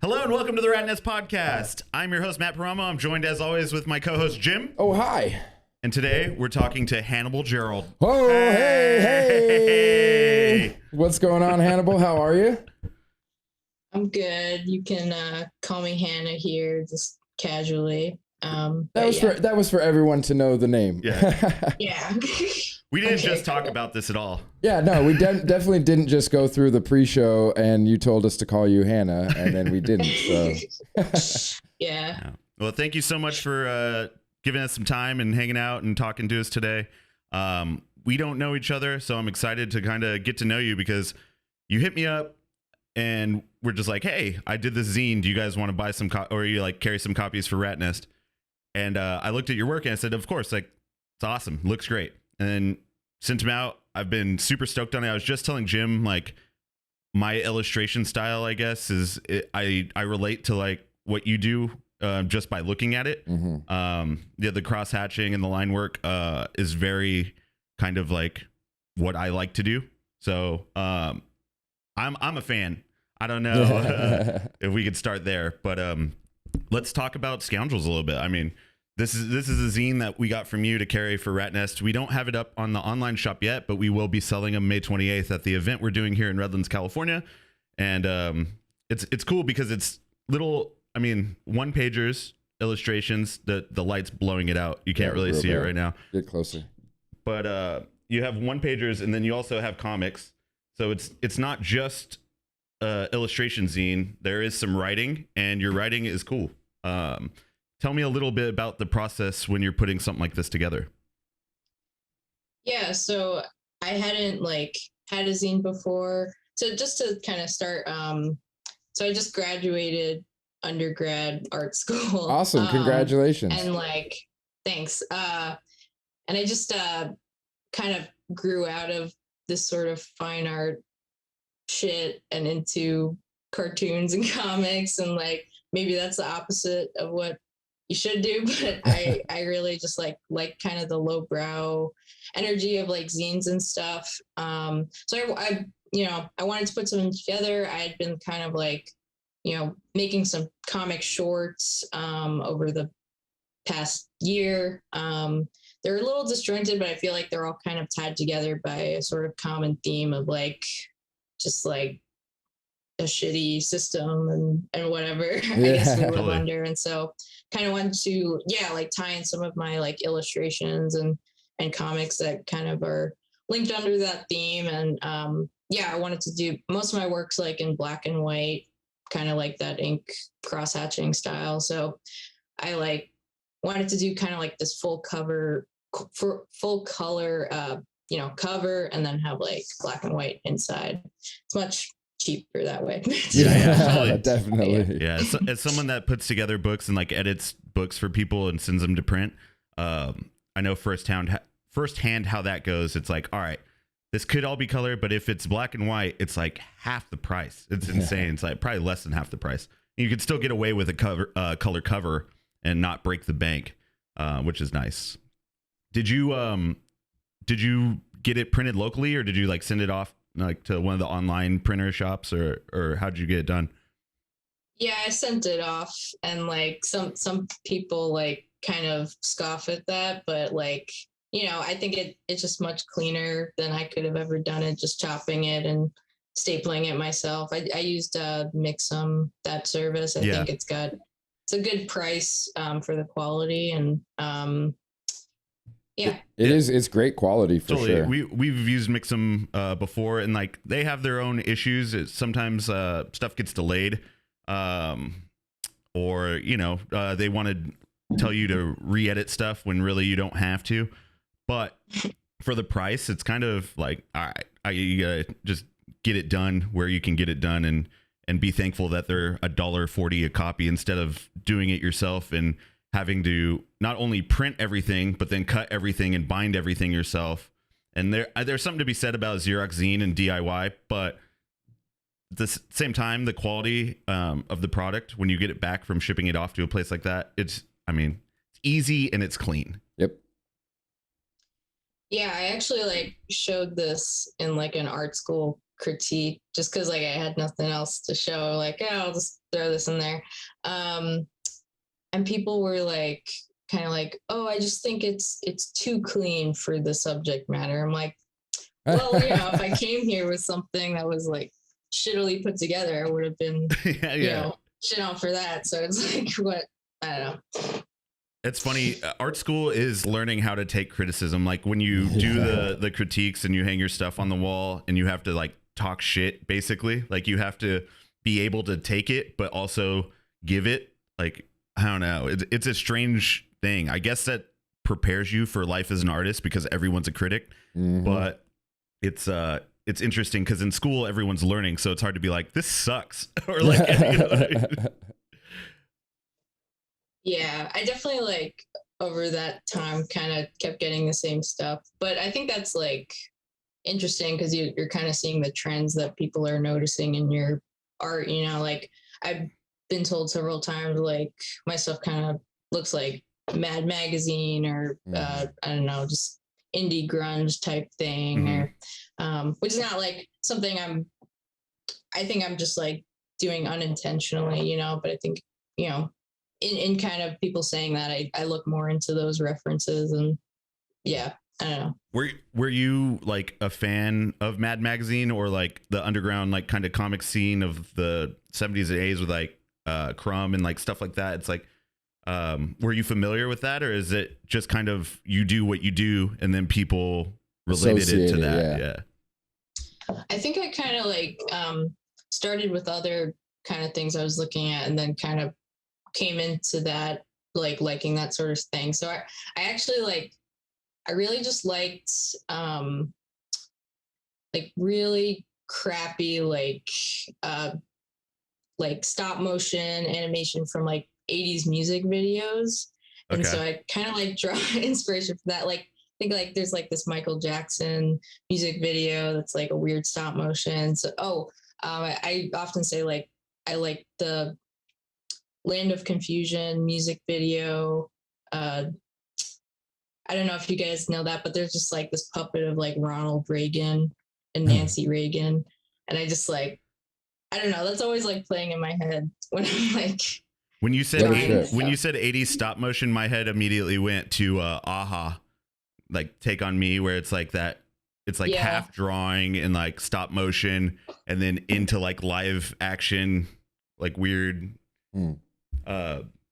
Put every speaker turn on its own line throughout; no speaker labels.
Hello and welcome to the Rat Nest Podcast. I'm your host, Matt Paramo. I'm joined as always with my co-host, Jim.
Oh, hi.
And today we're talking to Hannibal Gerald.
Oh, hey. What's going on, Hannibal? How are you?
I'm good. You can call me Hannah here, just casually.
That was for everyone to know the name.
Yeah.
Yeah.
We didn't just talk about this at all.
Yeah, no, we definitely didn't just go through the pre-show and you told us to call you Hannah, and then we didn't. So.
Yeah.
Well, thank you so much for giving us some time and hanging out and talking to us today. We don't know each other, so I'm excited to kind of get to know you because you hit me up and we're just like, hey, I did this zine. Do you guys want to buy some or you like carry some copies for Rat Nest? And I looked at your work and I said, of course, like it's awesome, looks great. And then sent them out. I've been super stoked on it. I was just telling Jim, like my illustration style, I guess, I relate to like what you do just by looking at it. Mm-hmm. The cross hatching and the line work is very kind of like what I like to do. So I'm a fan. I don't know if we could start there, but let's talk about Scoundrels a little bit. I mean, this is a zine that we got from you to carry for Rat Nest. We don't have it up on the online shop yet, but we will be selling them May 28th at the event we're doing here in Redlands, California. And it's cool because it's little, I mean, one pagers, illustrations. The light's blowing it out. You can't really see it right now.
Get closer. But
you have one pagers, and then you also have comics. So it's not just illustration zine. There is some writing, and your writing is cool. Tell me a little bit about the process when you're putting something like this together.
Yeah, so I hadn't like had a zine before. So just to kind of start, so I just graduated undergrad art school.
Awesome, congratulations.
And like, thanks. And I just kind of grew out of this sort of fine art shit and into cartoons and comics, and like maybe that's the opposite of what you should do, but I really just like kind of the lowbrow energy of like zines and stuff. So I wanted to put something together. I had been kind of like, making some comic shorts over the past year. They're a little disjointed, but I feel like they're all kind of tied together by a sort of common theme of like just like a shitty system and whatever. I guess we live under. And so kind of wanted to like tie in some of my like illustrations and comics that kind of are linked under that theme. And I wanted to do most of my works like in black and white, kind of like that ink cross hatching style. So I like wanted to do kind of like this full color cover, and then have like black and white inside. It's much cheaper that way.
Yeah, definitely.
Yeah, as someone that puts together books and like edits books for people and sends them to print, I know firsthand how that goes. It's like, all right, this could all be color, but if it's black and white, it's like half the price. It's insane. It's like probably less than half the price. You could still get away with a color cover and not break the bank, which is nice. Did you get it printed locally, or did you like send it off like to one of the online printer shops, or how did you get it done?
Yeah, I sent it off, and like some people like kind of scoff at that, but like, I think it's just much cleaner than I could have ever done it, just chopping it and stapling it myself. I used Mixum, that service. I think it's a good price for the quality, and
it's great quality for sure.
We've used Mixum before, and like they have their own issues. Sometimes stuff gets delayed, or they want to tell you to re-edit stuff when really you don't have to. But for the price, it's kind of like, all right, you gotta just get it done where you can get it done, and be thankful that they're $1.40 a copy instead of doing it yourself and having to not only print everything, but then cut everything and bind everything yourself. And there's something to be said about Xerox zine and DIY, but at the same time, the quality of the product, when you get it back from shipping it off to a place like that, it's easy and it's clean.
Yep.
Yeah, I actually like showed this in like an art school critique just because like I had nothing else to show. Like, oh, I'll just throw this in there. And people were like, kind of like, oh, I just think it's too clean for the subject matter. I'm like, well, if I came here with something that was like shittily put together, I would have been, shit on for that. So it's like, what? I don't know.
It's funny. Art school is learning how to take criticism. Like when you do the critiques and you hang your stuff on the wall and you have to like talk shit, basically. Like you have to be able to take it, but also give it. Like, I don't know. It's a strange thing. I guess that prepares you for life as an artist because everyone's a critic. Mm-hmm. But it's interesting because in school everyone's learning, so it's hard to be like, this sucks, or like,
Yeah, I definitely like over that time kind of kept getting the same stuff, but I think that's like interesting because you're kind of seeing the trends that people are noticing in your art. Like I've been told several times, like my stuff kind of looks like Mad Magazine or I don't know, just indie grunge type thing, or which is not like something I think I'm just like doing unintentionally, but I think in kind of people saying that I look more into those references, and yeah, I don't know.
Were you like a fan of Mad Magazine or like the underground like kind of comic scene of the 70s and 80s with like Crumb and like stuff like that? It's like, were you familiar with that, or is it just kind of you do what you do and then people related it to that?
Yeah. I think I kind of like started with other kind of things I was looking at, and then kind of came into that like liking that sort of thing. So I actually I really just liked like really crappy like stop motion animation from like 80s music videos. And so I kind of like draw inspiration from that. Like I think like there's like this Michael Jackson music video that's like a weird stop motion. So I often say like I like the Land of Confusion music video. I don't know if you guys know that, but there's just like this puppet of like Ronald Reagan and Nancy Reagan. And I just like, I don't know, that's always like playing in my head when I'm like,
when you said 80s stop motion, my head immediately went to Aha, like Take on Me, where it's like that. It's like half drawing and like stop motion and then into like live action, like weird.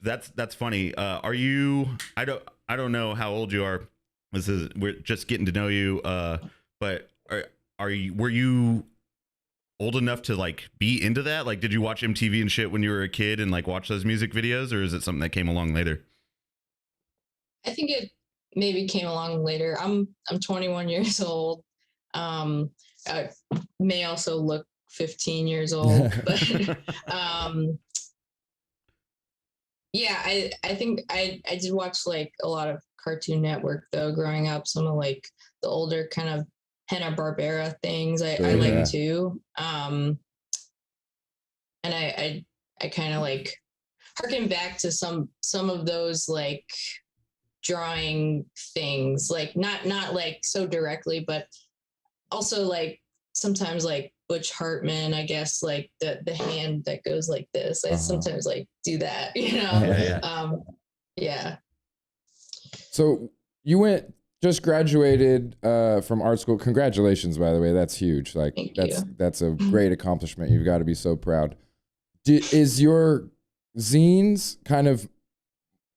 That's funny. Are you, I don't know how old you are. We're just getting to know you. But were you old enough to like be into that? Like, did you watch MTV and shit when you were a kid and like watch those music videos, or is it something that came along later?
I think it maybe came along later. I'm 21 years old. I may also look 15 years old, but yeah, I think I did watch like a lot of Cartoon Network though growing up. Some of like the older kind of Hanna-Barbera things I like too. And I kind of like harken back to some of those like drawing things, like not like so directly, but also like sometimes like Butch Hartman, I guess, like the hand that goes like this. I sometimes like do that, Yeah.
So you just graduated from art school. Congratulations, by the way. That's huge. Like that's a great accomplishment. You've got to be so proud. Is your zines kind of,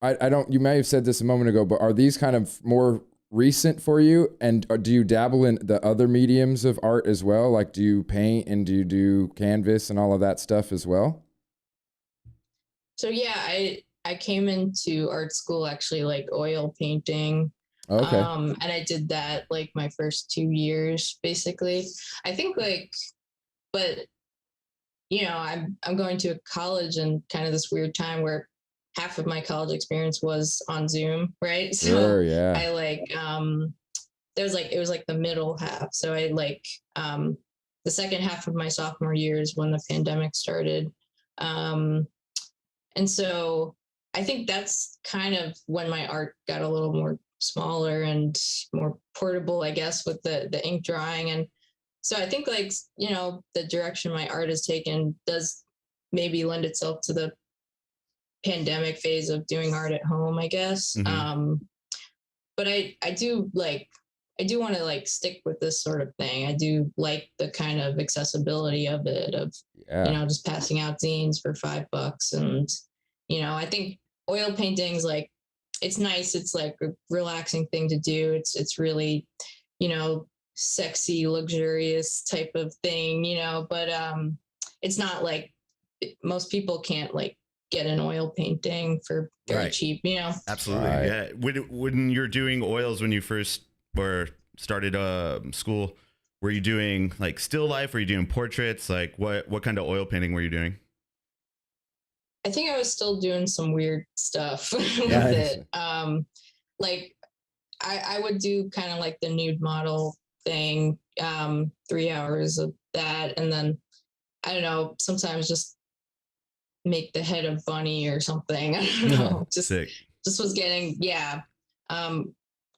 I don't, you may have said this a moment ago, but are these kind of more recent for you? And do you dabble in the other mediums of art as well? Like, do you paint and do you do canvas and all of that stuff as well?
So yeah, I came into art school actually like oil painting.
Okay.
And I did that like my first 2 years basically. I think like, but I'm going to a college and kind of this weird time where half of my college experience was on Zoom, right? So
sure, yeah.
I like it was like the middle half. So I like the second half of my sophomore year is when the pandemic started. And so I think that's kind of when my art got a little more smaller and more portable, I guess, with the ink drawing. And So I think like, the direction my art has taken does maybe lend itself to the pandemic phase of doing art at home, I guess. But I do like, I do want to like stick with this sort of thing. I do like the kind of accessibility of it, of, just passing out zines for $5. And, I think oil paintings, like, it's nice. It's like a relaxing thing to do. It's really, sexy, luxurious type of thing, but it's not like most people can't like get an oil painting for very cheap,
Absolutely. Right. Yeah. When you're doing oils, when you first or started school, were you doing like still life? Were you doing portraits? Like what kind of oil painting were you doing?
I think I was still doing some weird stuff with it. Like I would do kind of like the nude model thing, 3 hours of that. And then I don't know, sometimes just make the head of bunny or something. I don't know. Just was getting,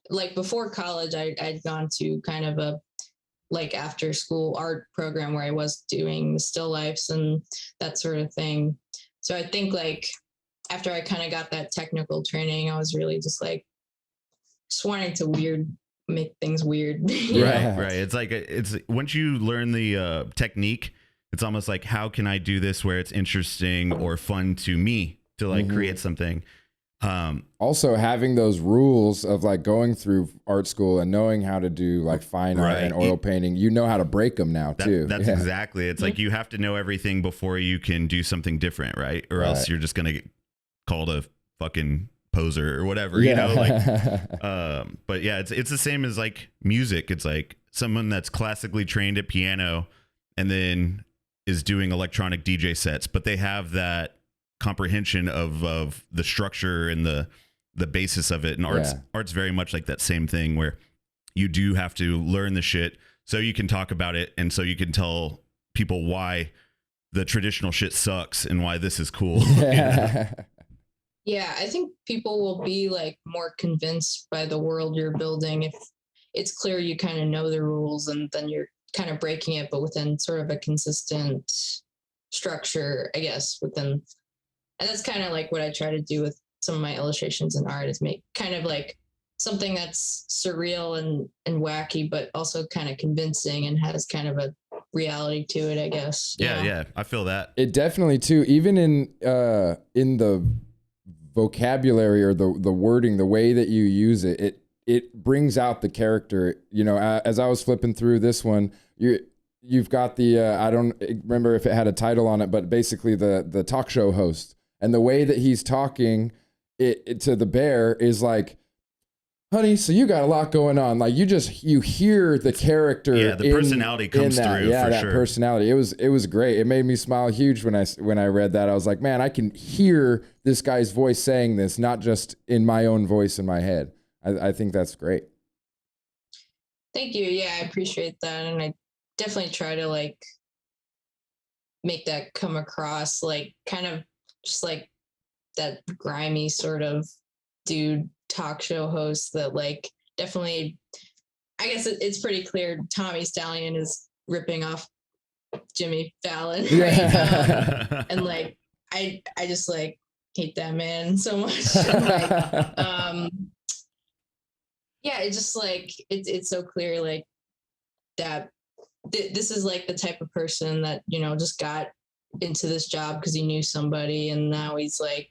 like before college, I'd gone to kind of a like after school art program where I was doing still lifes and that sort of thing. So I think like after I kind of got that technical training, I was really just like just wanting to make things weird.
Right. It's like it's once you learn the technique, it's almost like, how can I do this where it's interesting or fun to me to like create something.
Also having those rules of like going through art school and knowing how to do like fine art and oil painting, you know how to break them now too.
That's exactly. It's like you have to know everything before you can do something different, right? Or else you're just gonna get called a fucking poser or whatever, you know. Like, but yeah, it's the same as like music. It's like someone that's classically trained at piano and then is doing electronic DJ sets, but they have that comprehension of the structure and the basis of it. And art's very much like that same thing where you do have to learn the shit so you can talk about it and so you can tell people why the traditional shit sucks and why this is cool.
Yeah, I think people will be like more convinced by the world you're building if it's clear you kind of know the rules and then you're kind of breaking it, but within sort of a consistent structure, I guess, within. And that's kind of like what I try to do with some of my illustrations and art, is make kind of like something that's surreal and wacky, but also kind of convincing and has kind of a reality to it, I guess.
Yeah, I feel that.
It definitely too, even in the vocabulary or the wording, the way that you use it, it brings out the character. You know, as I was flipping through this one, you've got the I don't remember if it had a title on it, but basically the talk show host. And the way that he's talking it to the bear is like, honey, so you got a lot going on. Like you hear the character.
Yeah, the personality comes through.
Yeah,
for
that
sure.
Personality. It was great. It made me smile huge when I read that. I was like, man, I can hear this guy's voice saying this, not just in my own voice in my head. I think that's great.
Thank you. Yeah, I appreciate that. And I definitely try to like make that come across like kind of just like that grimy sort of dude talk show host that like definitely, I guess it's pretty clear Tommy Stallion is ripping off Jimmy Fallon. Right? And like I just like hate that man so much. Like, yeah, it's just like it's so clear like that this is like the type of person that, you know, just got into this job because he knew somebody and now he's like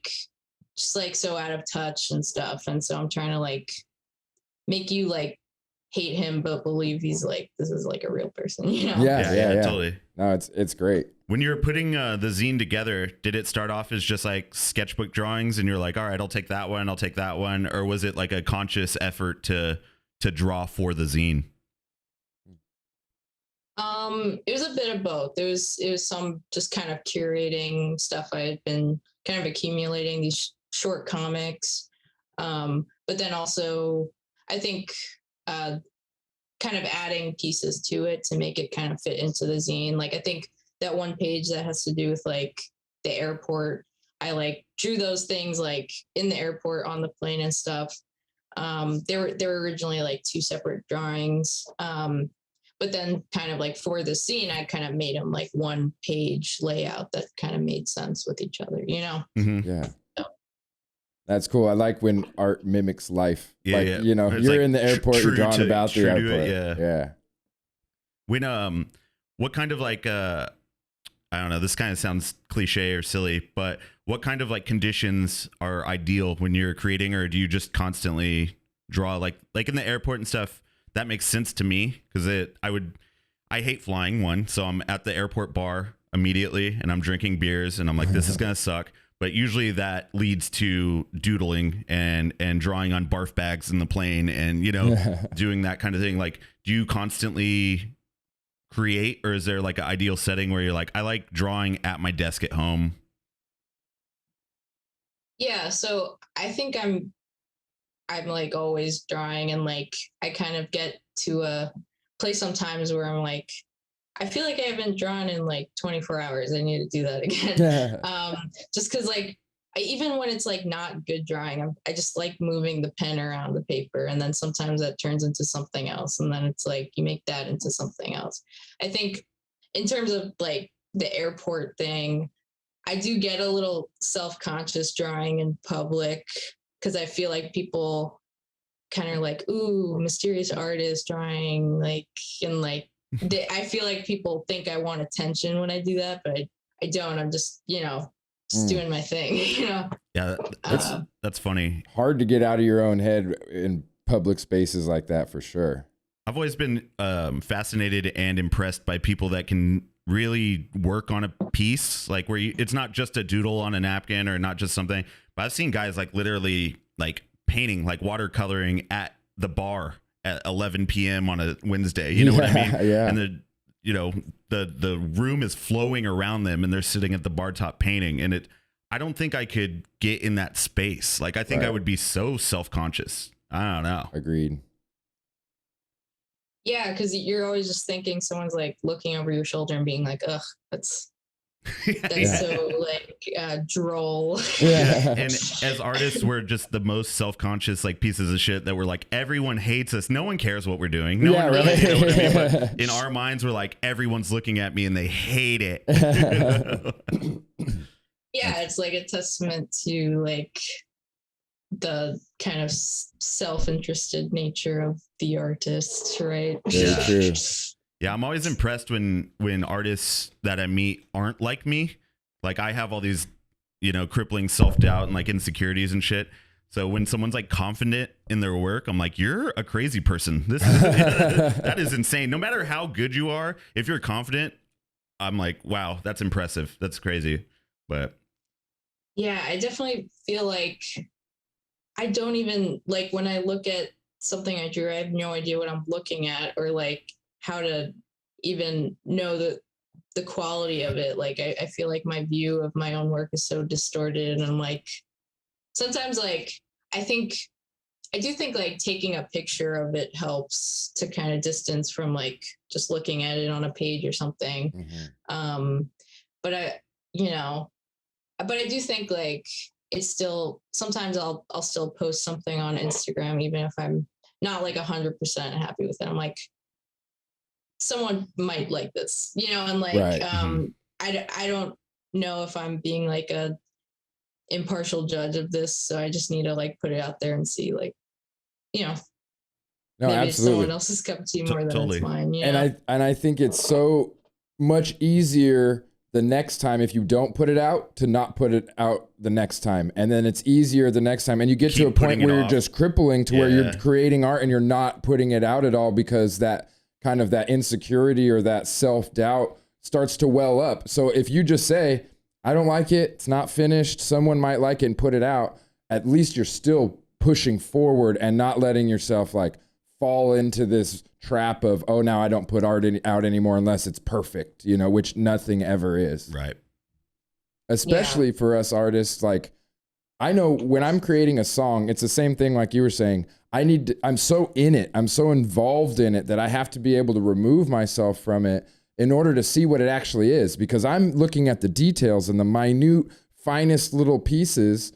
just like so out of touch and stuff. And so I'm trying to like make you like hate him but believe he's like this is like a real person, you know.
Yeah,
totally.
No, it's great.
When you were putting the zine together, did it start off as just like sketchbook drawings and you're like, all right, I'll take that one, or was it like a conscious effort to draw for the zine?
It was a bit of both. It was some just kind of curating stuff. I had been kind of accumulating these short comics, but then also I think kind of adding pieces to it to make it kind of fit into the zine. Like I think that one page that has to do with like the airport, I like drew those things like in the airport on the plane and stuff. They were originally like two separate drawings. But then kind of like for the scene, I kind of made them like 1-page layout that kind of made sense with each other, you know?
Mm-hmm.
Yeah.
So.
That's cool. I like when art mimics life.
Yeah,
like,
yeah.
you know,
It's
you're
like
in the airport, you're drawing about the airport.
Yeah.
Yeah.
When what kind of like I don't know, this kind of sounds cliche or silly, but what kind of like conditions are ideal when you're creating, or do you just constantly draw like in the airport and stuff? That makes sense to me because I hate flying, so I'm at the airport bar immediately and I'm drinking beers and I'm like, this is gonna suck. But usually that leads to doodling and drawing on barf bags in the plane and, you know, doing that kind of thing. Like, do you constantly create, or is there like an ideal setting where you're like, I like drawing at my desk at home?
Yeah, so I think I'm like always drawing, and like I kind of get to a place sometimes where I'm like, I feel like I haven't drawn in like 24 hours. I need to do that again. Just because like even when it's like not good drawing, I just like moving the pen around the paper, and then sometimes that turns into something else, and then it's like you make that into something else. I think in terms of like the airport thing, I do get a little self-conscious drawing in public because I feel like people kind of like, ooh, mysterious artist drawing, like, and like I feel like people think I want attention when I do that, but I don't. I'm just, you know, just doing my thing, you know?
Yeah, that's funny.
Hard to get out of your own head in public spaces like that, for sure.
I've always been fascinated and impressed by people that can really work on a piece, like where it's not just a doodle on a napkin or not just something, but I've seen guys like literally like painting, like watercoloring at the bar at 11 p.m. on a Wednesday, you know what I mean?
Yeah.
And the room is flowing around them and they're sitting at the bar top painting. And I don't think I could get in that space. Like, I think I would be so self-conscious. I don't know.
Agreed.
Yeah, because you're always just thinking someone's like looking over your shoulder and being like, ugh, that's so like droll.
Yeah. And as artists, we're just the most self-conscious like pieces of shit that we're like, everyone hates us. No one cares what we're doing. No one really, you know what I mean? But in our minds, we're like, everyone's looking at me and they hate it.
Yeah, it's like a testament to like the kind of self-interested nature of the artist, right?
Very true.
Yeah, I'm always impressed when artists that I meet aren't like me. Like, I have all these, you know, crippling self-doubt and like insecurities and shit. So when someone's like confident in their work, I'm like, you're a crazy person. That is insane. No matter how good you are, if you're confident, I'm like, wow, that's impressive. That's crazy. But
yeah, I definitely feel like I don't even like when I look at something I drew, I have no idea what I'm looking at or like how to even know the quality of it. Like I feel like my view of my own work is so distorted, and I'm like, sometimes like I do think like taking a picture of it helps to kind of distance from like just looking at it on a page or something. Mm-hmm. But I do think like it's still, sometimes I'll still post something on Instagram, even if I'm not like 100% happy with it. I'm like, someone might like this, you know, and like, I don't know if I'm being like a impartial judge of this. So I just need to like put it out there and see like, you know,
no,
maybe
absolutely.
it's someone else's cup of tea more than it's mine. You know?
And I think it's so much easier the next time if you don't put it out to not put it out the next time, and then it's easier the next time, and you get to a point where you're just crippling to where you're creating art and you're not putting it out at all because that kind of that insecurity or that self-doubt starts to well up. So if you just say, I don't like it, it's not finished, someone might like it, and put it out, at least you're still pushing forward and not letting yourself like fall into this trap of, oh, now I don't put art out anymore unless it's perfect, you know, which nothing ever is.
Right.
Especially for us artists. Like, I know when I'm creating a song, it's the same thing like you were saying. I'm so in it, I'm so involved in it that I have to be able to remove myself from it in order to see what it actually is, because I'm looking at the details and the minute, finest little pieces.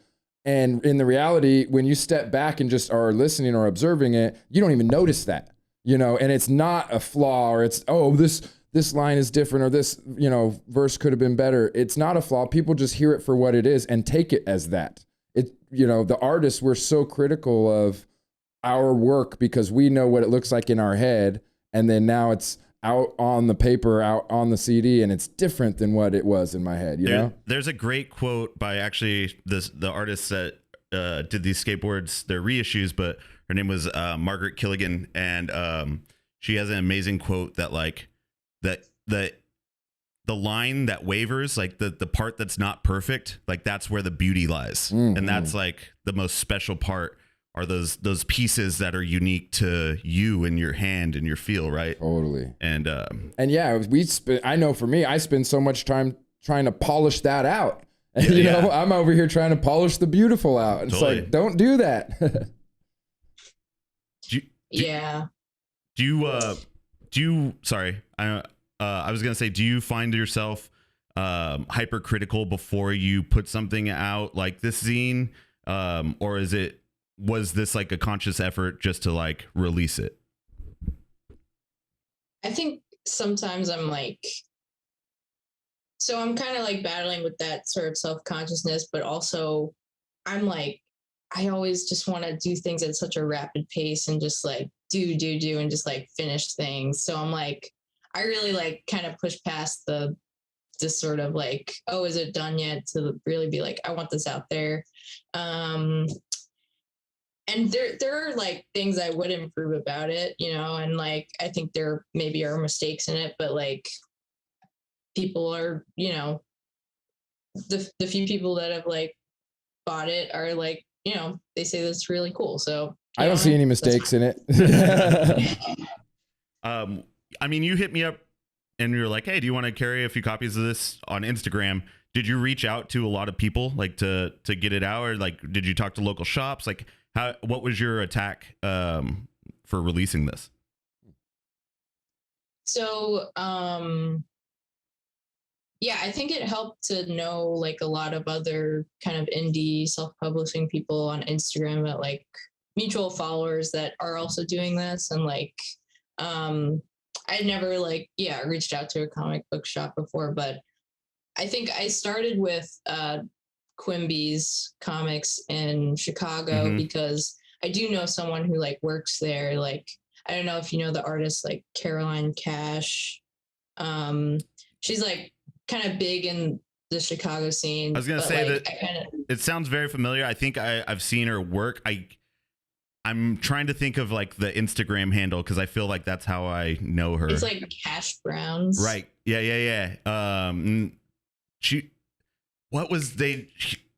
And in the reality, when you step back and just are listening or observing it, you don't even notice that. you know, and it's not a flaw, or it's, oh, this line is different, or this, you know, verse could have been better. It's not a flaw. People just hear it for what it is and take it as that. It, you know, the artists, we're so critical of our work because we know what it looks like in our head, and then now it's out on the paper, out on the CD, and it's different than what it was in my head, you know?
There's a great quote by actually the artist that did these skateboards, they're reissues, but her name was Margaret Killigan, and she has an amazing quote that like that the line that wavers, like the part that's not perfect, like that's where the beauty lies. And that's like the most special part, are those pieces that are unique to you and your hand and your feel, right?
Totally.
And
yeah, I know for me, I spend so much time trying to polish that out. And, you know, I'm over here trying to polish the beautiful out. It's totally. Like, don't do that.
Sorry. I was going to say, do you find yourself hypercritical before you put something out like this zine? Or was this like a conscious effort just to like release it?
I think sometimes I'm like, so I'm kind of like battling with that sort of self-consciousness, but also I'm like, I always just want to do things at such a rapid pace and just like do and just like finish things. So I'm like, I really like kind of push past this sort of like, oh, is it done yet? To really be like, I want this out there. And there are like things I would improve about it, you know, and like I think there maybe are mistakes in it, but like people are, you know, the few people that have like bought it are like, you know, they say that's really cool. So
I don't see any mistakes in it.
I mean, you hit me up and you're like, hey, do you want to carry a few copies of this on Instagram? Did you reach out to a lot of people like to get it out, or like did you talk to local shops? Like what was your attack for releasing this?
So yeah, I think it helped to know like a lot of other kind of indie self-publishing people on Instagram, that like mutual followers that are also doing this. And like I'd never like reached out to a comic book shop before, but I think I started with Quimby's Comics in Chicago because I do know someone who like works there. Like, I don't know if you know the artist like Caroline Cash. She's like kind of big in the Chicago scene.
I was gonna say like, that it sounds very familiar. I think I've seen her work. I'm trying to think of like the Instagram handle because I feel like that's how I know her.
It's like Cash Browns.
Right. Yeah.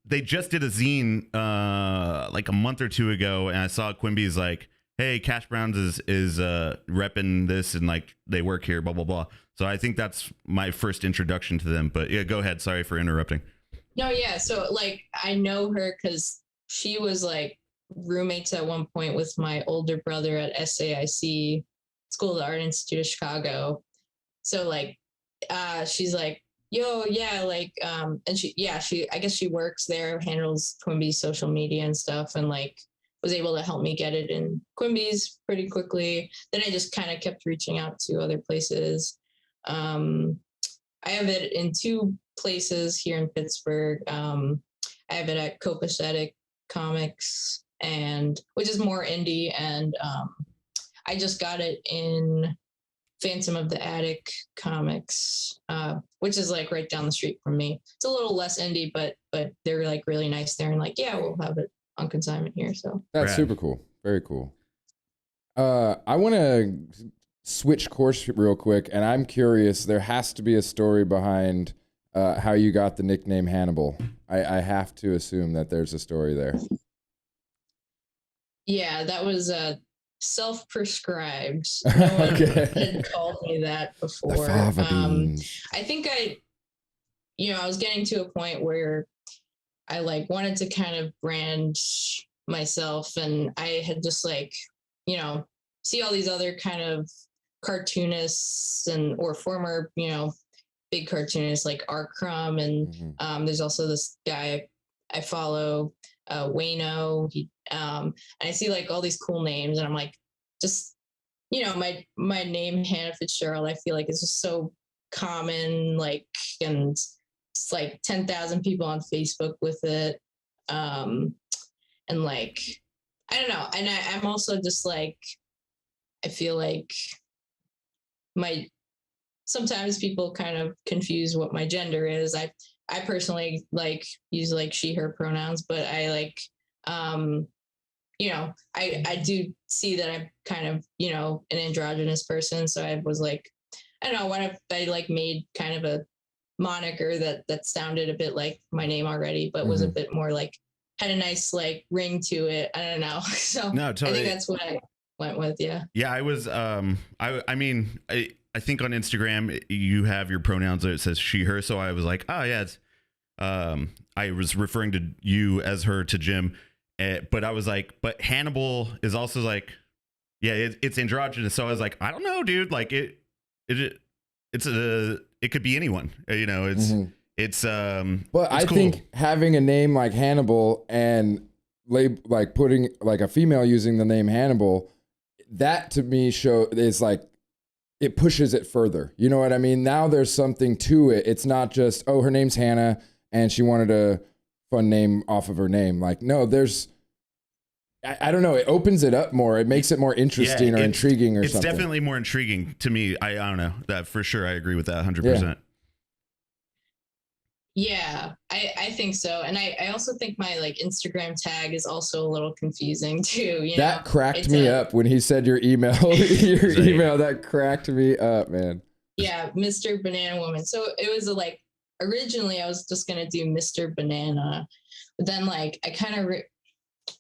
They just did a zine like a month or two ago, and I saw Quimby's like, hey, Cash Browns is repping this, and like they work here, blah blah blah. So I think that's my first introduction to them. But yeah, go ahead. Sorry for interrupting.
No, yeah. So like I know her because she was like roommates at one point with my older brother at SAIC, School of the Art Institute of Chicago. So like she's like, yo, yeah, like and she I guess she works there, handles Quimby's social media and stuff, and like was able to help me get it in Quimby's pretty quickly. Then I just kind of kept reaching out to other places. I have it in 2 places here in Pittsburgh. I have it at Copacetic Comics, and which is more indie, and I just got it in Phantom of the Attic Comics, which is like right down the street from me. It's a little less indie, but they're like really nice there, and like, yeah, we'll have it on consignment here. So
that's super cool. Very cool. I want to switch course real quick, and I'm curious. There has to be a story behind how you got the nickname Hannibal. I have to assume that there's a story there.
Yeah, that was self-prescribed. No one had called me that before. I think I was getting to a point where I like wanted to kind of brand myself, and I had just like, see all these other kind of cartoonists or former, big cartoonists like Art Crumb, and there's also this guy I follow, Wayno. And I see like all these cool names, and I'm like, just my name Hannah Fitzgerald, I feel like it's just so common, like, and it's like 10,000 people on Facebook with it. And like, I don't know. And I'm also just like, I feel like my sometimes people kind of confuse what my gender is. I personally like use like she her pronouns, but I like I do see that I'm kind of, an androgynous person. So I was like, I don't know, what if I like made kind of a moniker that sounded a bit like my name already, but was a bit more like had a nice like ring to it. I don't know. So
No, totally.
I think that's what I went with. Yeah.
Yeah, I was I mean, I think on Instagram you have your pronouns that it says she her, so I was like, oh yeah, it's I was referring to you as her to Jim, but I was like, but Hannibal is also like, yeah, it's androgynous. So I was like, I don't know, dude. Like it could be anyone. It's
But I
cool.
think having a name like Hannibal and like putting like a female using the name Hannibal, that to me is like it pushes it further. You know what I mean? Now there's something to it. It's not just, oh, her name's Hannah and she wanted a fun name off of her name. Like, no, there's, I don't know. It opens it up more. It makes it more interesting or intriguing or something.
It's definitely more intriguing to me. I don't know that for sure. I agree with that 100%.
Yeah, I think so. And I also think my like Instagram tag is also a little confusing too.
That cracked me up when he said your email, email, that cracked me up, man.
Yeah, Mr. Banana Woman. So it was like, originally I was just going to do Mr. Banana, but then like I kind of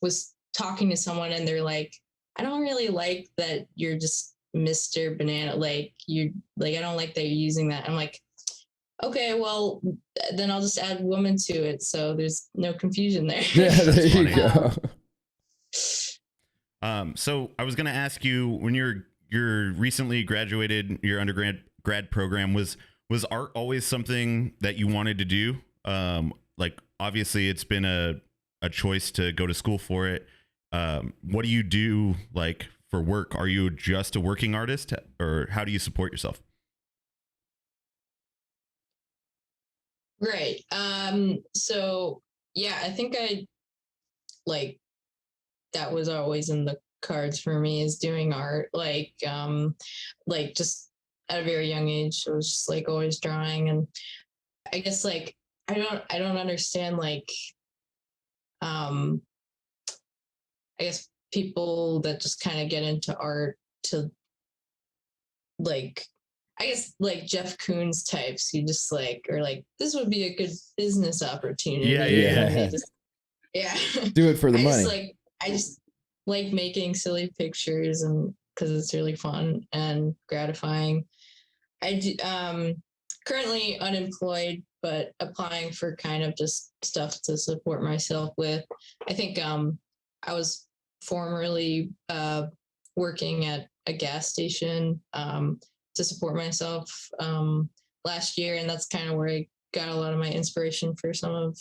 was talking to someone and they're like, I don't really like that you're just Mr. Banana. Like I don't like that you're using that. I'm like, okay, well then I'll just add woman to it. So there's no confusion there.
Yeah, there you go.
So I was going to ask you, when you're recently graduated your undergrad program, was art always something that you wanted to do? Like obviously it's been a choice to go to school for it. What do you do like for work? Are you just a working artist, or how do you support yourself?
Right. So yeah, I think that was always in the cards for me, is doing art. Like just at a very young age, I was just like always drawing. And I guess like, I don't understand like, I guess people that just kind of get into art to like, I guess like Jeff Koons types who just like are like, this would be a good business opportunity.
Yeah. Do it for the money.
I just like making silly pictures, and because it's really fun and gratifying. I do, currently unemployed, but applying for kind of just stuff to support myself with. I think I was formerly working at a gas station to support myself last year, and that's kind of where I got a lot of my inspiration for some of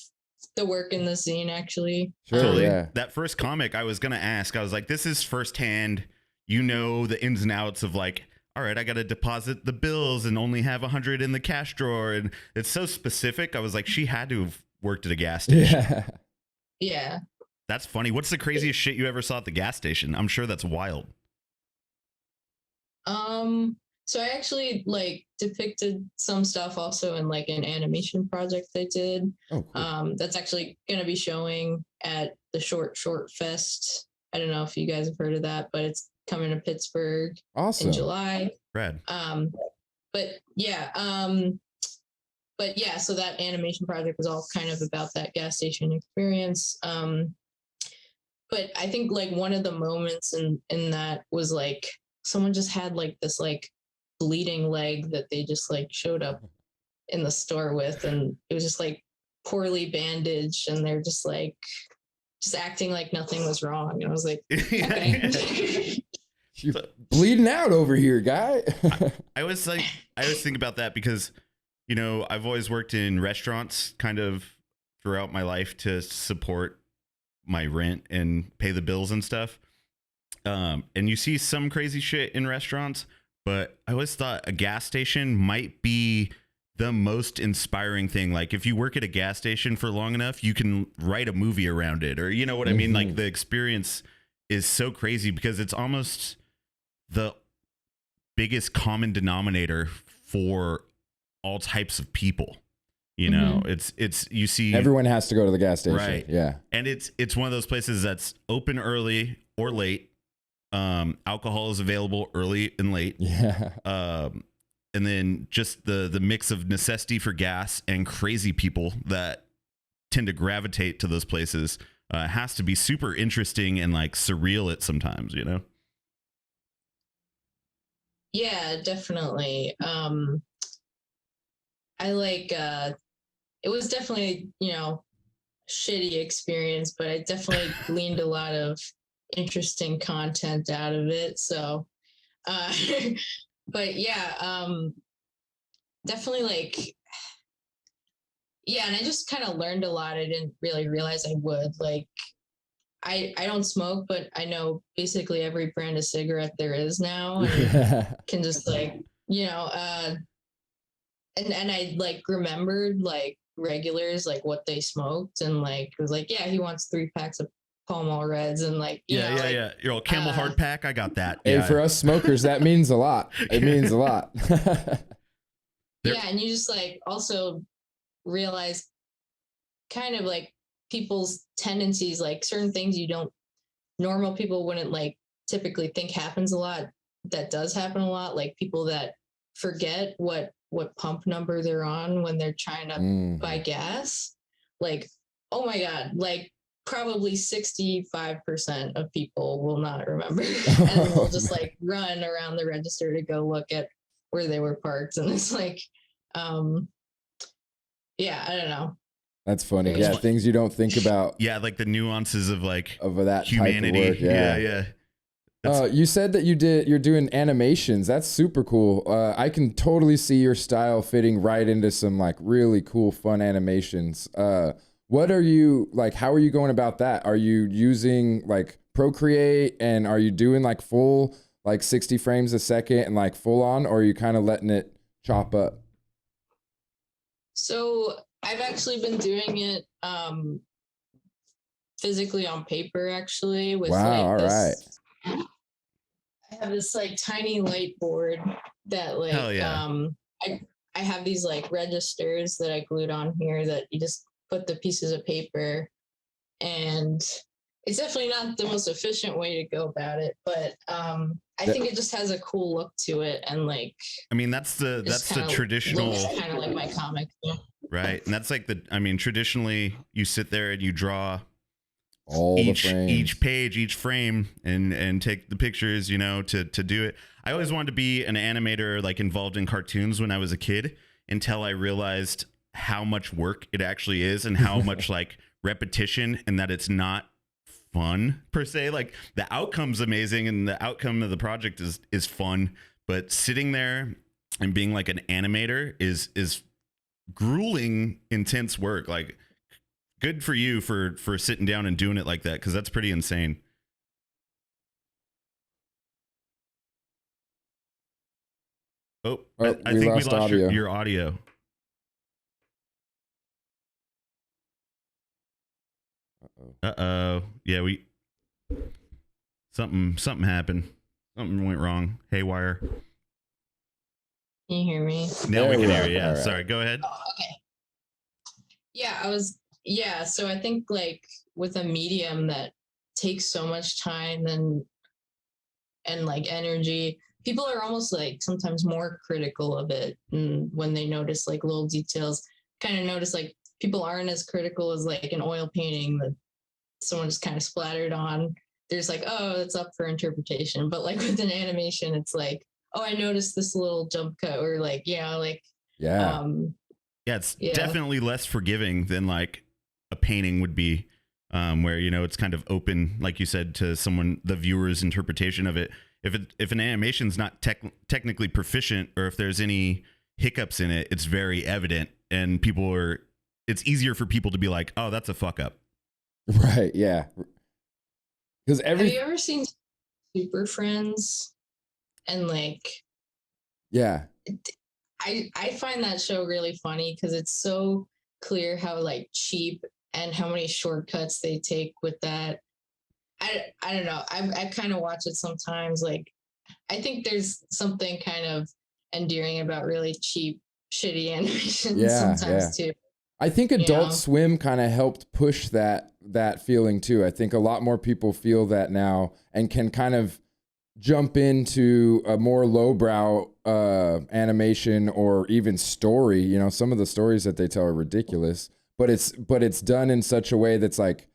the work in the scene, actually.
Totally. That first comic, I was gonna ask, I was like, this is firsthand, the ins and outs of like, all right, I gotta deposit the bills and only have 100 in the cash drawer, and it's so specific. I was like, she had to have worked at a gas station.
Yeah.
That's funny. What's the craziest shit you ever saw at the gas station? I'm sure that's wild.
So I actually like depicted some stuff also in like an animation project I did.
Oh, cool.
That's actually going to be showing at the Short Fest. I don't know if you guys have heard of that, but it's coming to Pittsburgh in July.
Rad.
But yeah, so that animation project was all kind of about that gas station experience. But I think like one of the moments in that was like someone just had like this like bleeding leg that they just like showed up in the store with, and it was just like poorly bandaged, and they're just like acting like nothing was wrong. And I was like, okay.
You're bleeding out over here, guy.
I always think about that because, I've always worked in restaurants kind of throughout my life to support my rent and pay the bills and stuff. And you see some crazy shit in restaurants, but I always thought a gas station might be the most inspiring thing. Like if you work at a gas station for long enough, you can write a movie around it, or you know what I mean? Like the experience is so crazy because it's almost the biggest common denominator for all types of people. You know, it's you see
everyone has to go to the gas station.
Right.
Yeah.
And it's one of those places that's open early or late. Alcohol is available early and late.
Yeah.
And then just the mix of necessity for gas and crazy people that tend to gravitate to those places has to be super interesting and like surreal at sometimes, you know?
Yeah, definitely. I like it was definitely, you know, shitty experience, but I definitely gleaned a lot of interesting content out of it. So but yeah, definitely like yeah, and I just kind of learned a lot. I didn't really realize I would. Like I don't smoke, but I know basically every brand of cigarette there is now, and can just like, you know, and I like remembered like regulars like what they smoked, and like it was like, yeah, he wants 3 packs of Pall Mall Reds, and like
yeah. Your old Camel hard pack, I got that.
Hey,
Yeah.
for us smokers, that means a lot. It means a lot.
Yeah, and you just like also realize kind of like people's tendencies, like certain things you don't normal people wouldn't like typically think happens a lot, that does happen a lot, like people that forget what pump number they're on when they're trying to buy gas. Like, oh my god, like probably 65% of people will not remember and will just like run around the register to go look at where they were parked, and it's like yeah, I don't know.
That's funny. Yeah, things you don't think about.
Yeah, like the nuances of like
of that
humanity.
Type of work. Yeah. You said that you're doing animations. That's super cool. I can totally see your style fitting right into some like really cool, fun animations. What are you like? How are you going about that? Are you using like Procreate, and are you doing like full like 60 frames a second and like full on, or are you kind of letting it chop up?
So I've actually been doing it physically on paper, actually, with
wow,
like
this.
All right. I have this like tiny light board that like I have these like registers that I glued on here that you just put the pieces of paper, and it's definitely not the most efficient way to go about it, but I think it just has a cool look to it, and like
I mean that's the traditional
kind of like my comic.
Right. And that's like traditionally you sit there and you draw
all
each page, each frame, and take the pictures, you know, to do it. I always wanted to be an animator, like involved in cartoons when I was a kid, until I realized how much work it actually is and how much like repetition, and that it's not fun per se. Like the outcome's amazing and the outcome of the project is fun, but sitting there and being like an animator is grueling, intense work. Like good for you for sitting down and doing it like that, because that's pretty insane. I think we lost your audio. Uh-oh. Yeah, something happened. Something went wrong. Haywire.
Can you hear me?
Now we can hear you. Yeah. Right. Sorry. Go ahead.
Oh, okay. Yeah, so I think like with a medium that takes so much time and like energy, people are almost like sometimes more critical of it, and when they notice like little details. Kind of notice like people aren't as critical as like an oil painting that someone just kind of splattered on. There's like, oh, it's up for interpretation. But like with an animation, it's like, oh, I noticed this little jump cut, or like,
it's definitely less forgiving than like a painting would be, where, you know, it's kind of open, like you said, to the viewer's interpretation of it. If an animation's not technically proficient, or if there's any hiccups in it, it's very evident, and it's easier for people to be like, oh, that's a fuck up.
Right. Yeah. Because
have you ever seen Super Friends, and like
Yeah.
I find that show really funny because it's so clear how like cheap and how many shortcuts they take with that. I don't know. I kind of watch it sometimes. Like I think there's something kind of endearing about really cheap, shitty animation
Yeah. Yeah.
sometimes too.
I think
You
Adult
know?
Swim kind of helped push that feeling too. I think a lot more people feel that now and can kind of jump into a more lowbrow animation or even story. You know, some of the stories that they tell are ridiculous, but it's done in such a way that's like,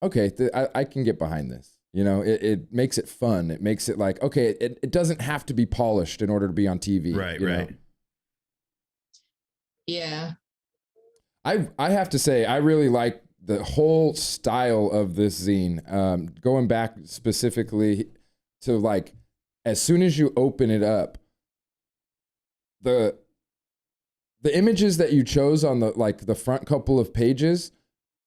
okay, I can get behind this. You know, it makes it fun. It makes it like, okay, it doesn't have to be polished in order to be on TV.
Right,
you
right.
know?
Yeah.
I have to say, I really like the whole style of this zine. Going back specifically to like, as soon as you open it up, the images that you chose on the front couple of pages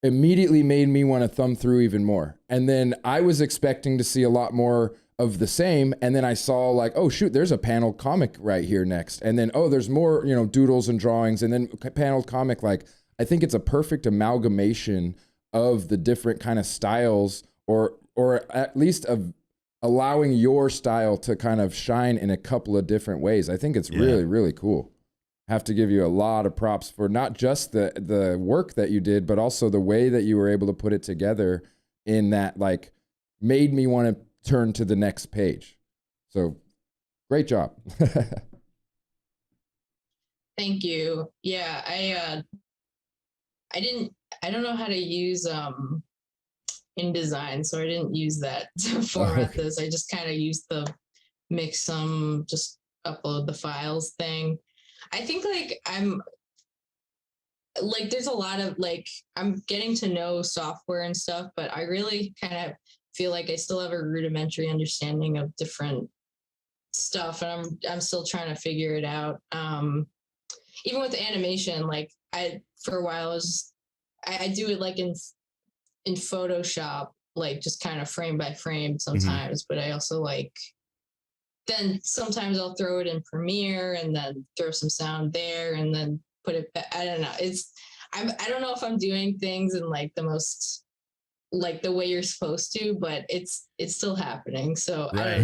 immediately made me want to thumb through even more. And then I was expecting to see a lot more of the same, and then I saw like, oh shoot, there's a paneled comic right here next, and then oh, there's more, you know, doodles and drawings, and then paneled comic. Like, I think it's a perfect amalgamation of the different kind of styles, or at least of allowing your style to kind of shine in a couple of different ways. I think it's really, really cool. Have to give you a lot of props for not just the work that you did, but also the way that you were able to put it together in that, like, made me want to turn to the next page. So great job.
Thank you. Yeah, I don't know how to use InDesign, so I didn't use that to format this. I just kind of used the mix some, just upload the files thing. I think like I'm like there's a lot of like I'm getting to know software and stuff, but I really kind of feel like I still have a rudimentary understanding of different stuff, and I'm still trying to figure it out. Even with animation, like I for a while I do it like in Photoshop, like just kind of frame by frame sometimes, but I also like then sometimes I'll throw it in Premiere and then throw some sound there and then put it back. I don't know. I don't know if I'm doing things in like the most like the way you're supposed to, but it's still happening. So
Right.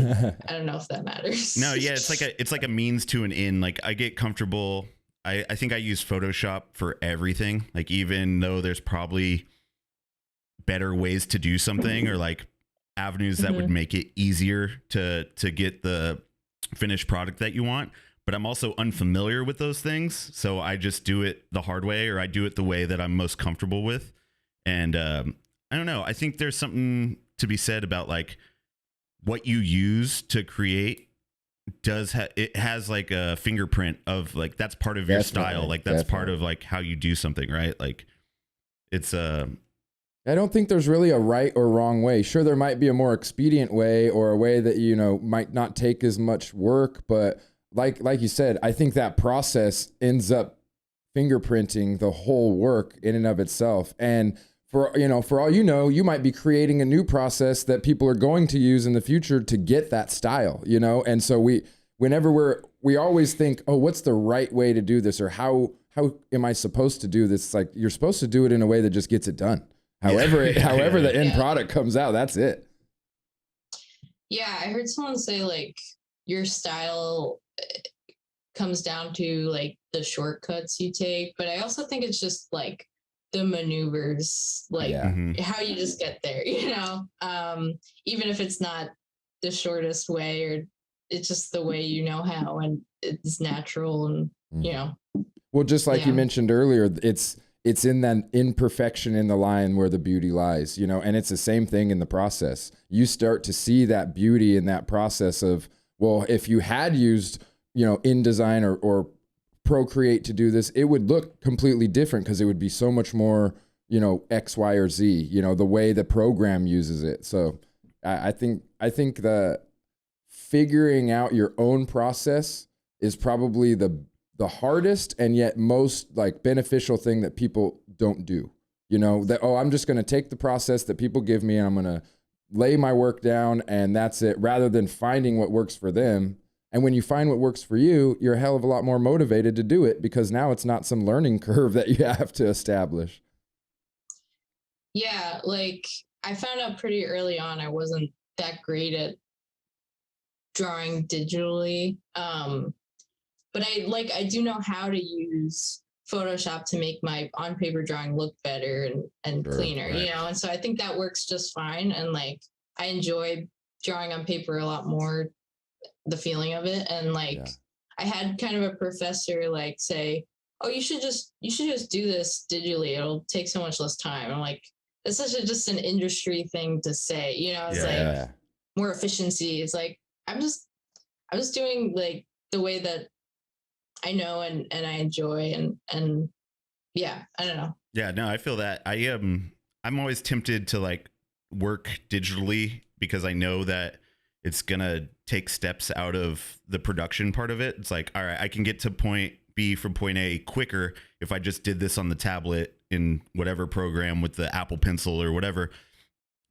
I don't know if that matters.
No, yeah, it's like a means to an end. Like I get comfortable. I think I use Photoshop for everything. Like even though there's probably better ways to do something or like avenues that would make it easier to get the finished product that you want, but I'm also unfamiliar with those things, so I just do it the hard way, or I do it the way that I'm most comfortable with. And I don't know, I think there's something to be said about like what you use to create it has like a fingerprint of like that's part of your style, like that's part of like how you do something, right? Like it's
I don't think there's really a right or wrong way. Sure, there might be a more expedient way or a way that, you know, might not take as much work, but like you said, I think that process ends up fingerprinting the whole work in and of itself. And for all you know, you might be creating a new process that people are going to use in the future to get that style, you know? And so we always think, oh, what's the right way to do this? Or how am I supposed to do this? It's like, you're supposed to do it in a way that just gets it done. However the end product comes out, that's it.
Yeah, I heard someone say like your style comes down to like the shortcuts you take, but I also think it's just like the maneuvers, like how you just get there, you know? Even if it's not the shortest way, or it's just the way you know how, and it's natural, and you know.
Well, just like you mentioned earlier, it's in that imperfection in the line where the beauty lies, you know, and it's the same thing in the process. You start to see that beauty in that process of, well, if you had used, you know, InDesign or Procreate to do this, it would look completely different because it would be so much more, you know, X, Y, or Z, you know, the way the program uses it. So I think the figuring out your own process is probably the hardest and yet most like beneficial thing that people don't do. You know, that, oh, I'm just going to take the process that people give me and I'm going to lay my work down and that's it, rather than finding what works for them. And when you find what works for you, you're a hell of a lot more motivated to do it, because now it's not some learning curve that you have to establish.
Yeah, like I found out pretty early on I wasn't that great at drawing digitally. But I do know how to use Photoshop to make my on paper drawing look better and
Sure,
cleaner,
right.
you know? And so I think that works just fine. And like, I enjoy drawing on paper a lot more, the feeling of it. And like,
Yeah.
I had kind of a professor like say, oh, you should just do this digitally. It'll take so much less time. I'm like, it's such a, just an industry thing to say, you know, it's like more efficiency. It's like, I'm just doing like the way that I know and I enjoy and yeah, I don't know.
Yeah, no, I feel that. I'm always tempted to like work digitally because I know that it's gonna take steps out of the production part of it. It's like, all right, I can get to point B from point A quicker if I just did this on the tablet in whatever program with the Apple Pencil or whatever.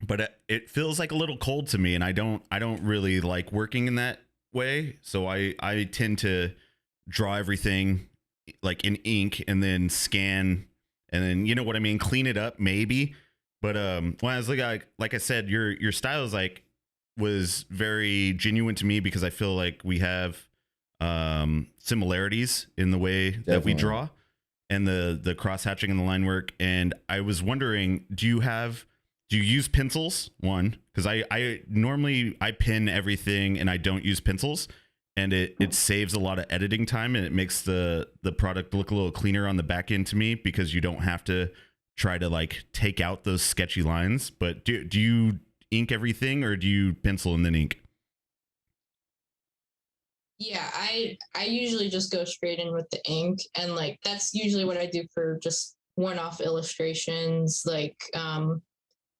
But it feels like a little cold to me, and I don't really like working in that way. So I tend to draw everything like in ink and then scan and then, you know what I mean, clean it up maybe. But when I was like I said, your style is like was very genuine to me because I feel like we have similarities in the way that we draw and the cross hatching and the line work. And I was wondering, do you use pencils? One, because I normally I pen everything and I don't use pencils, and it saves a lot of editing time and it makes the product look a little cleaner on the back end to me because you don't have to try to like take out those sketchy lines. But do you ink everything or do you pencil and then ink?
Yeah, I usually just go straight in with the ink, and like that's usually what I do for just one-off illustrations. Like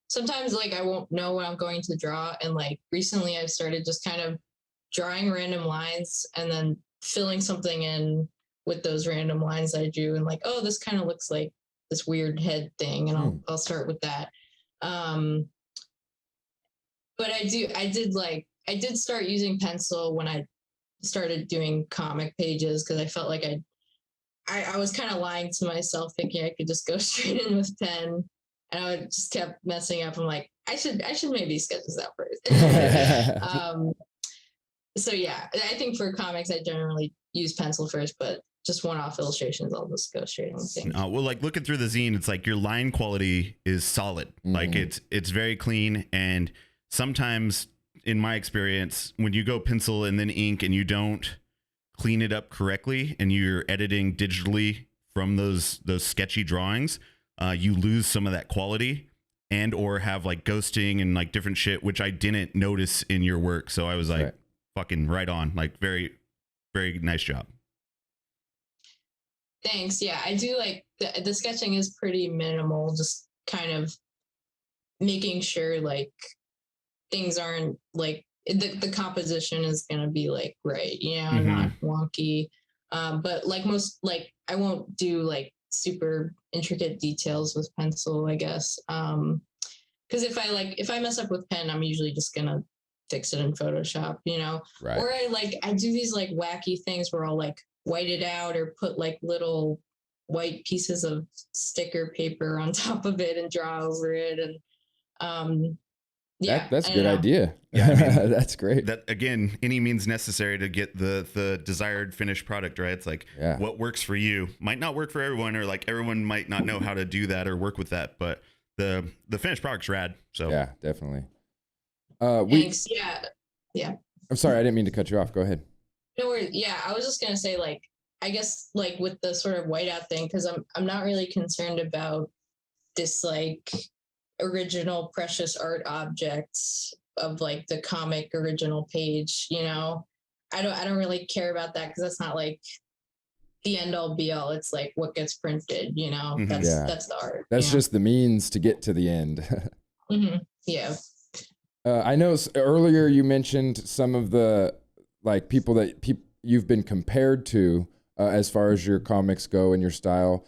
sometimes like I won't know what I'm going to draw, and like recently I've started just kind of drawing random lines and then filling something in with those random lines I drew, and like, oh, this kind of looks like this weird head thing, and I'll start with that. But I did start using pencil when I started doing comic pages because I felt like I was kind of lying to myself thinking I could just go straight in with pen, and I just kept messing up. I'm like, I should maybe sketch this out first. So yeah, I think for comics I generally use pencil first, but just one-off illustrations I'll just go straight in with ink.
Well, like looking through the zine, it's like your line quality is solid. Like it's very clean, and sometimes in my experience, when you go pencil and then ink and you don't clean it up correctly and you're editing digitally from those sketchy drawings, you lose some of that quality and or have like ghosting and like different shit, which I didn't notice in your work. So I was like, fucking right on. Like very, very nice job.
Thanks. Yeah, I do like the sketching is pretty minimal, just kind of making sure like things aren't like the composition is gonna be like right, you know, not wonky. But like most, like I won't do like super intricate details with pencil, I guess. Because if I mess up with pen, I'm usually just gonna fix it in Photoshop, you know.
Right.
Or I do these like wacky things where I'll like white it out or put like little white pieces of sticker paper on top of it and draw over it, and yeah,
that's a good idea.
Yeah, I mean,
that's great.
That again, any means necessary to get the desired finished product, right? It's like what works for you might not work for everyone, or like everyone might not know how to do that or work with that, but the finished product's rad. So
yeah, definitely.
Thanks. Yeah.
I'm sorry, I didn't mean to cut you off. Go ahead.
No worries. Yeah, I was just gonna say, like, I guess like with the sort of whiteout thing, because I'm not really concerned about this like original precious art objects of like the comic original page, you know. I don't really care about that because that's not like the end all be all. It's like what gets printed, you know. That's the art.
That's just the means to get to the end.
Yeah.
I know earlier you mentioned some of the like people that you've been compared to as far as your comics go and your style.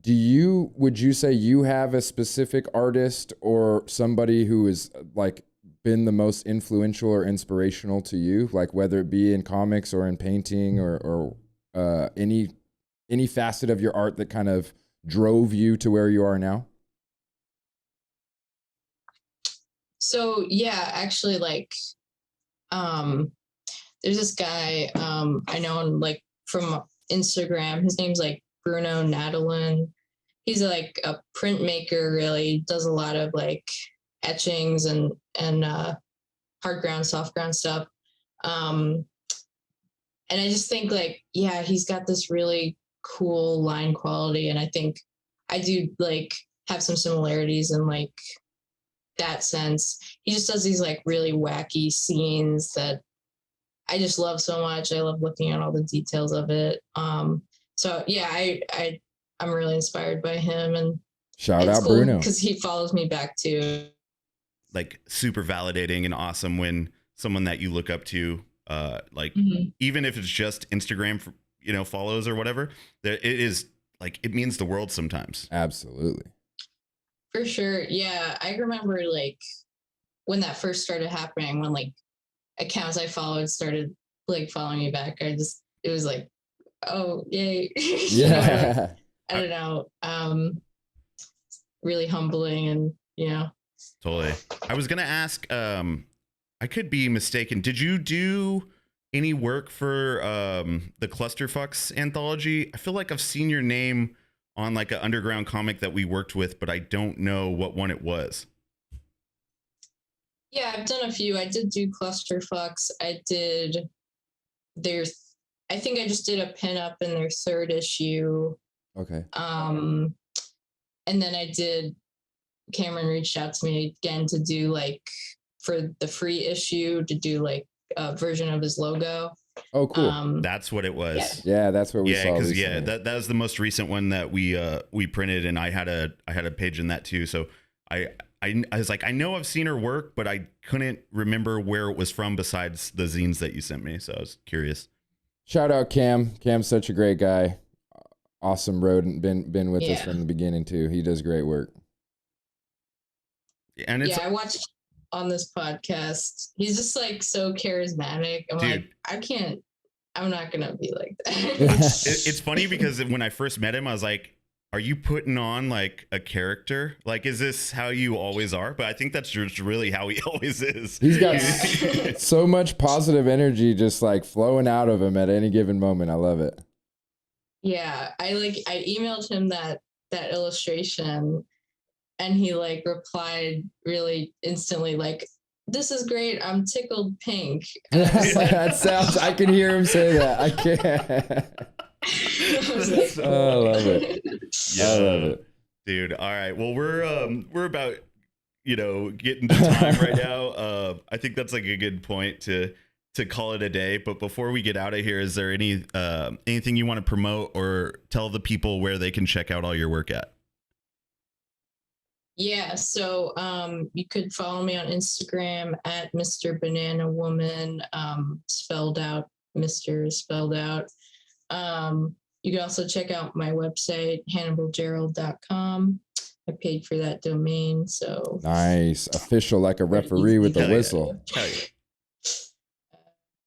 Would you say you have a specific artist or somebody who is like been the most influential or inspirational to you? Like whether it be in comics or in painting or any facet of your art that kind of drove you to where you are now?
So yeah, actually, like, there's this guy I know him like from Instagram. His name's like Bruno Nadalin. He's like a printmaker, really does a lot of like etchings and hard ground, soft ground stuff. And I just think like, yeah, he's got this really cool line quality, and I think I do like have some similarities in like that sense. He just does these like really wacky scenes that I just love so much. I love looking at all the details of it. So yeah, I'm really inspired by him, and
shout out cool Bruno,
because he follows me back too.
Like super validating and awesome when someone that you look up to, like even if it's just Instagram, follows or whatever, it is like, it means the world sometimes.
Absolutely.
For sure. Yeah. I remember like when that first started happening, when like accounts I followed started like following me back. It was like, oh, yay.
Yeah.
I don't know. Really humbling and,
Totally. I was going to ask, I could be mistaken. Did you do any work for the Clusterfucks anthology? I feel like I've seen your name on like an underground comic that we worked with, but I don't know what one it was.
Yeah, I've done a few. I did do Clusterfucks. I think I just did a pinup in their third issue.
Okay.
And then Cameron reached out to me again to do like for the free issue to do like a version of his logo.
Oh, cool.
That's what it was.
Yeah, that's what we saw.
Yeah, that was the most recent one that we printed, and I had a page in that too. So I was like, I know I've seen her work, but I couldn't remember where it was from besides the zines that you sent me. So I was curious.
Shout out Cam. Cam's such a great guy. Awesome road, and been with us from the beginning too. He does great work.
And
I watched on this podcast. He's just like so charismatic. I'm not gonna be like that.
It's funny because when I first met him, I was like, are you putting on like a character? Like, is this how you always are? But I think that's just really how he always is.
He's got so much positive energy just like flowing out of him at any given moment. I love it.
Yeah, I emailed him that illustration, and he like replied really instantly like, "This is great. I'm tickled pink."
That sounds. I can hear him say that. I can't.
Cool.
I love it.
Yeah, I love it, dude. All right. Well, we're about getting to time right now. I think that's like a good point to call it a day. But before we get out of here, is there anything you want to promote or tell the people where they can check out all your work at?
Yeah, so you could follow me on Instagram at Mr. Banana Woman, spelled out. Mr. is spelled out. You can also check out my website, HannibalGerald.com. I paid for that domain, so
nice, official, like a referee with a whistle.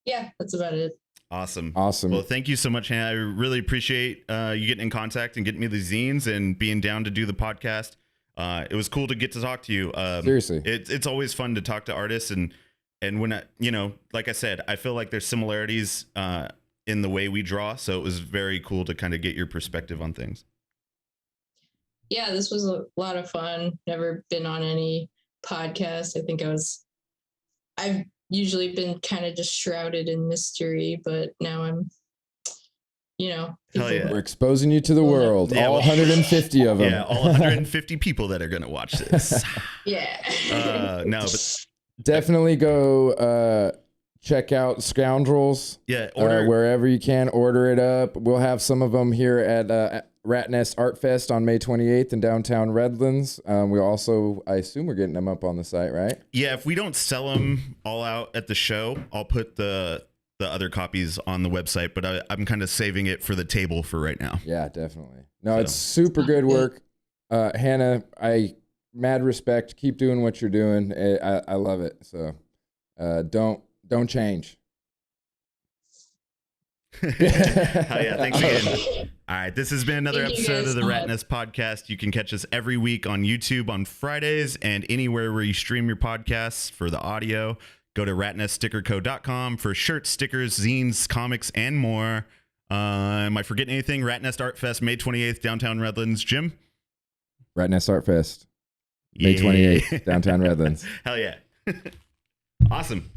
Yeah, that's about it.
Awesome.
Well, thank you so much, Hannah. I really appreciate you getting in contact and getting me the zines and being down to do the podcast. It was cool to get to talk to you.
Seriously,
it's always fun to talk to artists, and when like I said, I feel like there's similarities in the way we draw, so it was very cool to kind of get your perspective on things.
Yeah, this was a lot of fun. Never been on any podcast. I think I've usually been kind of just shrouded in mystery, but now I'm,
Hell yeah.
We're exposing you to the world. All 150 of them.
Yeah, all 150 people that are going to watch this.
Yeah.
No, but
definitely go check out Scoundrels.
Yeah,
wherever you can, order it up. We'll have some of them here at Rat Nest Art Fest on May 28th in downtown Redlands. We also, I assume we're getting them up on the site, right?
Yeah, if we don't sell them all out at the show, I'll put the other copies on the website, but I'm kind of saving it for the table for right now.
Yeah, definitely. No, it's super good work. Hannah, I mad respect. Keep doing what you're doing. I love it. So don't change.
Hell yeah, thanks again. All right, this has been another
Thank you
episode
guys
of the
so
Rat
much.
Nest Podcast. You can catch us every week on YouTube on Fridays and anywhere where you stream your podcasts for the audio. Go to ratneststickerco.com for shirts, stickers, zines, comics, and more. Am I forgetting anything? Rat Nest Art Fest, May 28th, downtown Redlands. Jim?
Rat Nest Art Fest, May 28th, downtown Redlands.
Hell yeah. Awesome.